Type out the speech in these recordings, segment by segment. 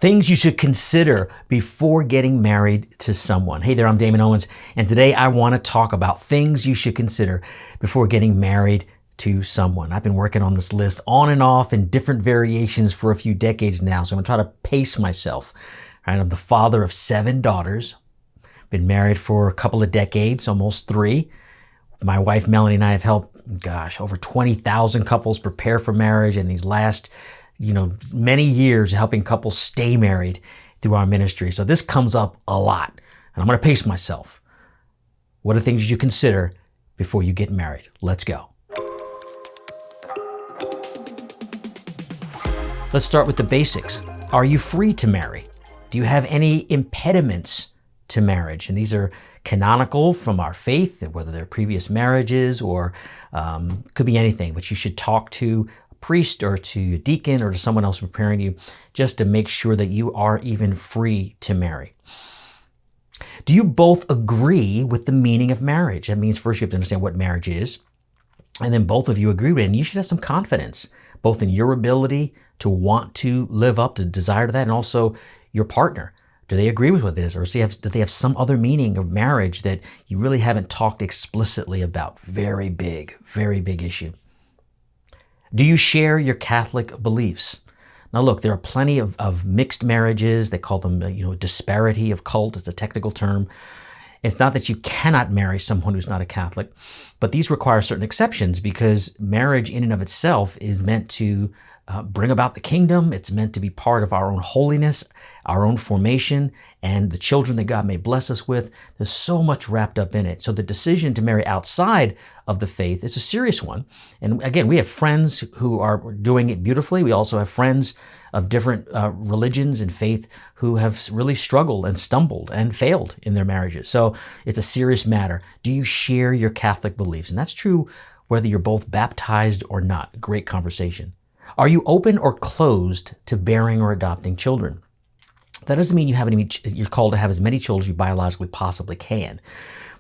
Things you should consider before getting married to someone. Hey there, I'm Damon Owens, and today I want to talk about things you should consider before getting married to someone. I've been working on this list on and off in different variations for a few decades now, so I'm going to try to pace myself. All right, I'm the father of 7 daughters, been married for a couple of decades, almost 3. My wife Melanie and I have helped, over 20,000 couples prepare for marriage in these last many years, helping couples stay married through our ministry. So this comes up a lot, and I'm going to pace myself. What are things you should consider before you get married? Let's go. Let's start with the basics. Are you free to marry? Do you have any impediments to marriage? And these are canonical from our faith, whether they're previous marriages or could be anything, but you should talk to priest or to a deacon or to someone else preparing you just to make sure that you are even free to marry. Do you both agree with the meaning of marriage? That means first you have to understand what marriage is, and then both of you agree with it, and you should have some confidence both in your ability to want to live up to desire to that, and also your partner. Do they agree with what it is, or do they have some other meaning of marriage that you really haven't talked explicitly about? Very big issue. Do you share your Catholic beliefs? Now look, there are plenty of mixed marriages. They call them, disparity of cult. It's a technical term. It's not that you cannot marry someone who's not a Catholic, but these require certain exceptions because marriage in and of itself is meant to bring about the kingdom. It's meant to be part of our own holiness, our own formation, and the children that God may bless us with. There's so much wrapped up in it. So the decision to marry outside of the faith is a serious one. And again, we have friends who are doing it beautifully. We also have friends of different religions and faith who have really struggled and stumbled and failed in their marriages. So it's a serious matter. Do you share your Catholic beliefs? And that's true whether you're both baptized or not. Great conversation. Are you open or closed to bearing or adopting children? That doesn't mean you're called to have as many children as you biologically possibly can.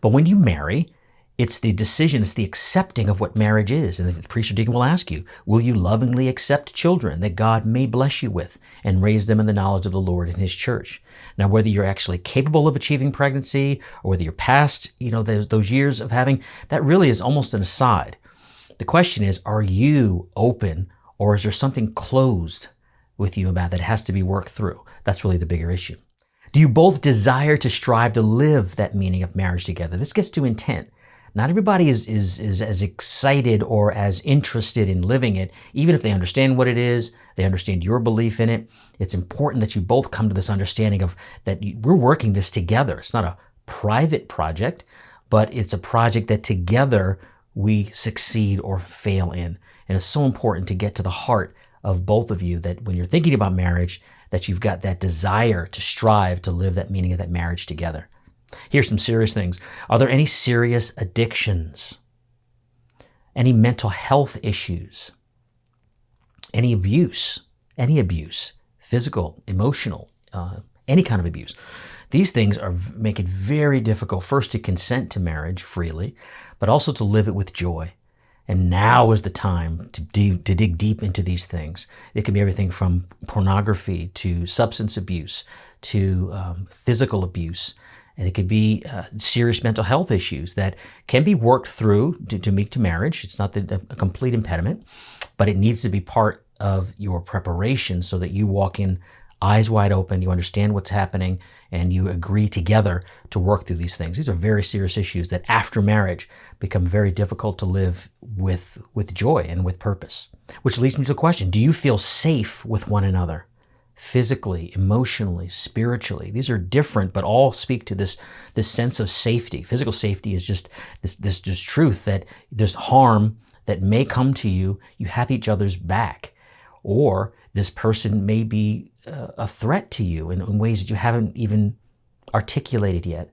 But when you marry, it's the decision, it's the accepting of what marriage is. And the priest or deacon will ask you, will you lovingly accept children that God may bless you with and raise them in the knowledge of the Lord and His church? Now, whether you're actually capable of achieving pregnancy or whether you're past, those years of having, that really is almost an aside. The question is, are you open, or is there something closed with you about that has to be worked through? That's really the bigger issue. Do you both desire to strive to live that meaning of marriage together? This gets to intent. Not everybody is as excited or as interested in living it, even if they understand what it is, they understand your belief in it. It's important that you both come to this understanding of that we're working this together. It's not a private project, but it's a project that together we succeed or fail in. And it's so important to get to the heart of both of you that when you're thinking about marriage, that you've got that desire to strive to live that meaning of that marriage together. Here's some serious things. Are there any serious addictions? Any mental health issues? Any abuse? Physical, emotional, any kind of abuse. These things make it very difficult, first to consent to marriage freely, but also to live it with joy. And now is the time to dig deep into these things. It can be everything from pornography to substance abuse to physical abuse. And it could be serious mental health issues that can be worked through to meet to marriage. It's not a complete impediment, but it needs to be part of your preparation so that you walk in eyes wide open, you understand what's happening, and you agree together to work through these things. These are very serious issues that after marriage become very difficult to live with joy and with purpose. Which leads me to the question, do you feel safe with one another? Physically, emotionally, spiritually. These are different, but all speak to this sense of safety. Physical safety is just this truth that there's harm that may come to you. You have each other's back. Or this person may be a threat to you in ways that you haven't even articulated yet.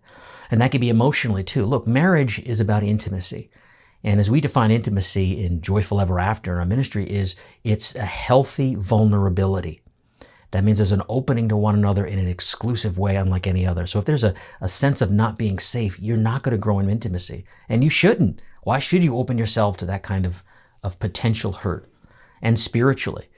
And that could be emotionally too. Look, marriage is about intimacy. And as we define intimacy in Joyful Ever After in our ministry, it's a healthy vulnerability. That means there's an opening to one another in an exclusive way unlike any other. So if there's a sense of not being safe, you're not going to grow in intimacy. And you shouldn't. Why should you open yourself to that kind of potential hurt? And spiritually,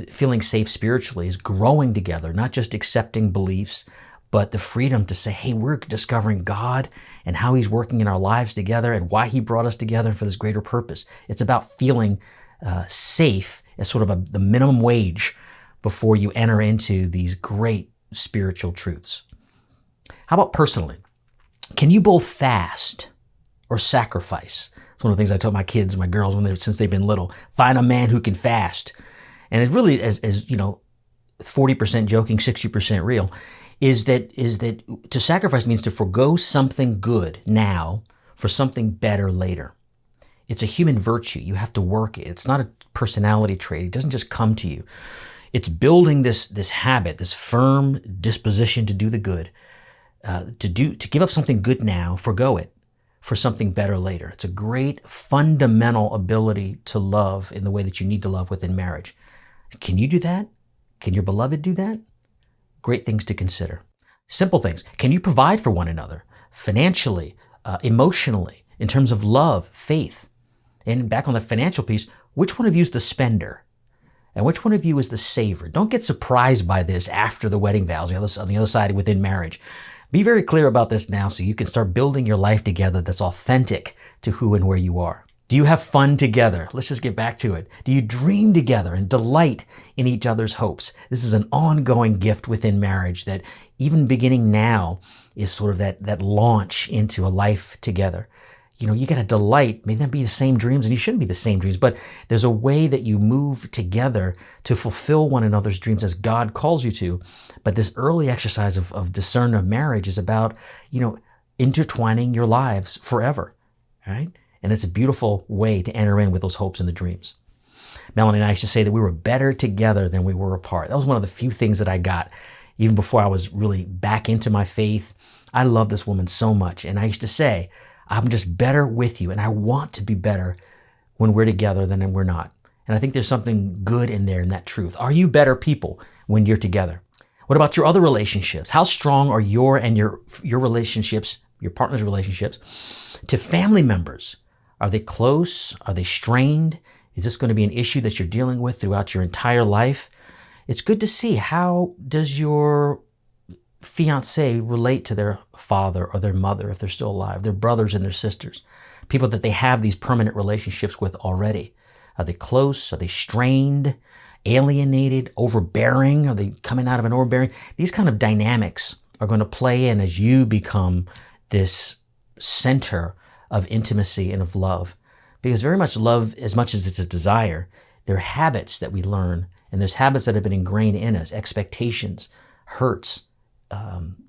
Feeling safe spiritually is growing together, not just accepting beliefs, but the freedom to say, hey, we're discovering God and how he's working in our lives together and why he brought us together for this greater purpose. It's about feeling safe as sort of the minimum wage before you enter into these great spiritual truths. How about personally? Can you both fast or sacrifice? It's one of the things I tell my kids, my girls, since they've been little. Find a man who can fast. And it's really, as 40% joking, 60% real, is that to sacrifice means to forgo something good now for something better later. It's a human virtue. You have to work it. It's not a personality trait. It doesn't just come to you. It's building this habit, this firm disposition to do the good, to give up something good now, forgo it for something better later. It's a great fundamental ability to love in the way that you need to love within marriage. Can you do that? Can your beloved do that? Great things to consider. Simple things. Can you provide for one another financially, emotionally, in terms of love, faith? And back on the financial piece, which one of you is the spender? And which one of you is the saver? Don't get surprised by this after the wedding vows on the other side within marriage. Be very clear about this now so you can start building your life together that's authentic to who and where you are. Do you have fun together? Let's just get back to it. Do you dream together and delight in each other's hopes? This is an ongoing gift within marriage that even beginning now is sort of that launch into a life together. You got to delight, may not be the same dreams, and you shouldn't be the same dreams, but there's a way that you move together to fulfill one another's dreams as God calls you to. But this early exercise of discernment of marriage is about, intertwining your lives forever, right? And it's a beautiful way to enter in with those hopes and the dreams. Melanie and I used to say that we were better together than we were apart. That was one of the few things that I got, even before I was really back into my faith. I love this woman so much. And I used to say, I'm just better with you. And I want to be better when we're together than when we're not. And I think there's something good in there in that truth. Are you better people when you're together? What about your other relationships? How strong are your relationships, your partner's relationships, to family members? Are they close? Are they strained? Is this going to be an issue that you're dealing with throughout your entire life? It's good to see, how does your fiancé relate to their father or their mother if they're still alive, their brothers and their sisters, people that they have these permanent relationships with already. Are they close? Are they strained, alienated, overbearing? Are they coming out of an overbearing? These kind of dynamics are going to play in as you become this center of intimacy and of love. Because very much love, as much as it's a desire, there are habits that we learn, and there's habits that have been ingrained in us, expectations, hurts,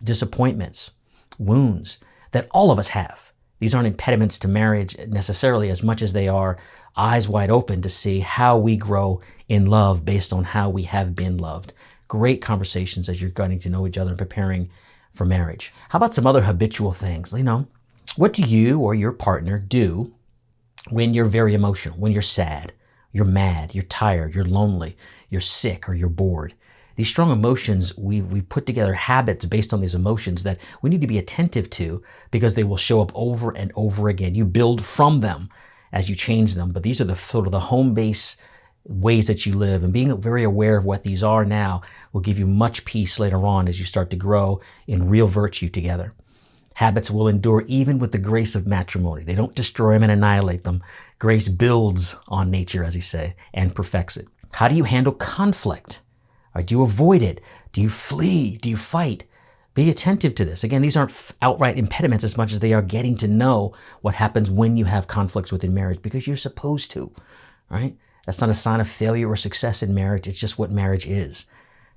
disappointments, wounds that all of us have. These aren't impediments to marriage necessarily as much as they are eyes wide open to see how we grow in love based on how we have been loved. Great conversations as you're getting to know each other and preparing for marriage. How about some other habitual things? What do you or your partner do when you're very emotional, when you're sad, you're mad, you're tired, you're lonely, you're sick, or you're bored? These strong emotions, we put together habits based on these emotions that we need to be attentive to because they will show up over and over again. You build from them as you change them, but these are the sort of the home base ways that you live, and being very aware of what these are now will give you much peace later on as you start to grow in real virtue together. Habits will endure even with the grace of matrimony. They don't destroy them and annihilate them. Grace builds on nature, as you say, and perfects it. How do you handle conflict? Or do you avoid it? Do you flee? Do you fight? Be attentive to this. Again, these aren't outright impediments as much as they are getting to know what happens when you have conflicts within marriage, because you're supposed to, right? That's not a sign of failure or success in marriage. It's just what marriage is.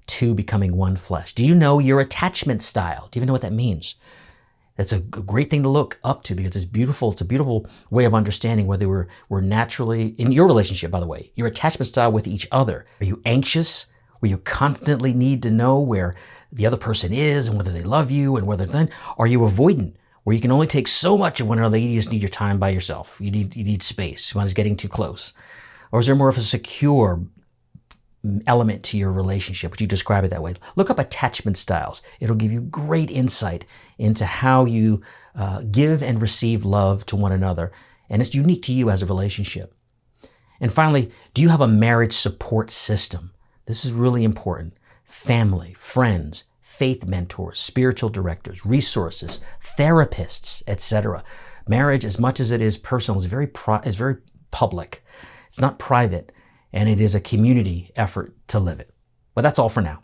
Two becoming one flesh. Do you know your attachment style? Do you even know what that means? That's a great thing to look up to because it's beautiful. It's a beautiful way of understanding whether we're naturally, in your relationship, by the way, your attachment style with each other. Are you anxious, where you constantly need to know where the other person is and whether they love you and whether then? Are you avoidant, where you can only take so much of one another, you just need your time by yourself? You need space. One is getting too close. Or is there more of a secure element to your relationship? Would you describe it that way? Look up attachment styles. It'll give you great insight into how you give and receive love to one another. And it's unique to you as a relationship. And finally, do you have a marriage support system? This is really important. Family, friends, faith mentors, spiritual directors, resources, therapists, etc. Marriage, as much as it is personal, is very public. It's not private, and it is a community effort to live it. But that's all for now.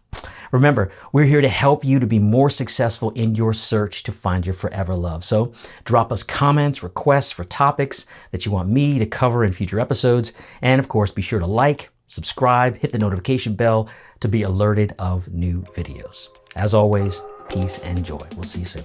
Remember, we're here to help you to be more successful in your search to find your forever love. So drop us comments, requests for topics that you want me to cover in future episodes. And of course, be sure to like, subscribe, hit the notification bell to be alerted of new videos. As always, peace and joy. We'll see you soon.